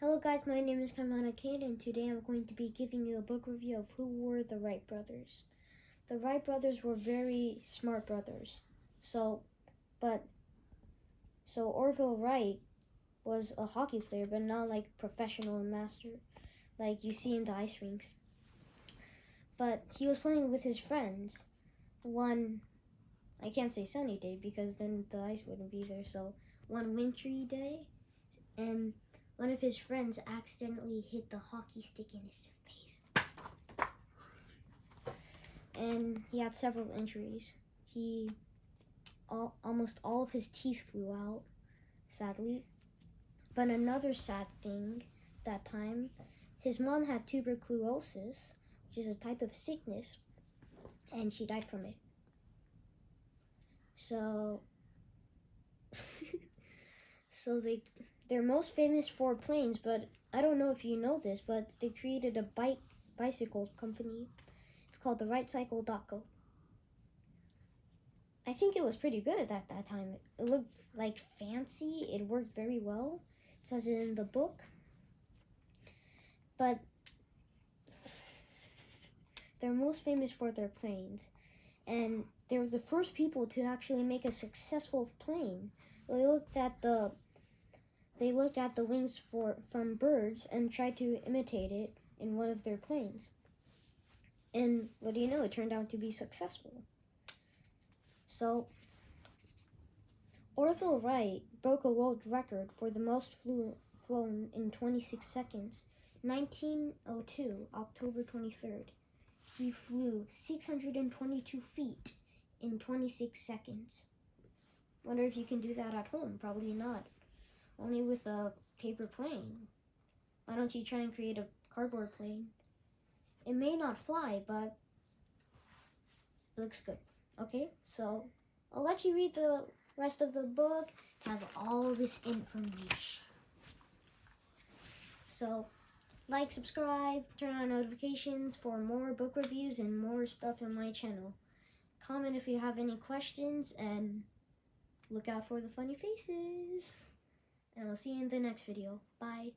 Hello guys, my name is Kaimana Kane, and today I'm going to be giving you a book review of Who Were the Wright Brothers. The Wright brothers were very smart brothers. So Orville Wright was a hockey player, but not like professional and master like you see in the ice rinks. But he was playing with his friends one, I can't say sunny day because then the ice wouldn't be there, so one wintry day, and one of his friends accidentally hit the hockey stick in his face. And he had several injuries. Almost all of his teeth flew out, sadly. But another sad thing that time, his mom had tuberculosis, which is a type of sickness, and she died from it. So they're most famous for planes, but I don't know if you know this, but they created a bicycle company. It's called the Wrightcycle.co. I think it was pretty good at that time. It looked like fancy. It worked very well. It says it in the book. But they're most famous for their planes. And they were the first people to actually make a successful plane. They looked at the wings from birds and tried to imitate it in one of their planes. And what do you know? It turned out to be successful. So, Orville Wright broke a world record for the most flown in 26 seconds. 1902, October 23rd. He flew 622 feet in 26 seconds. Wonder if you can do that at home. Probably not. Only with a paper plane. Why don't you try and create a cardboard plane? It may not fly, but it looks good. Okay, so I'll let you read the rest of the book. It has all this information. So, like, subscribe, turn on notifications for more book reviews and more stuff on my channel. Comment if you have any questions, and look out for the funny faces. And I'll see you in the next video. Bye.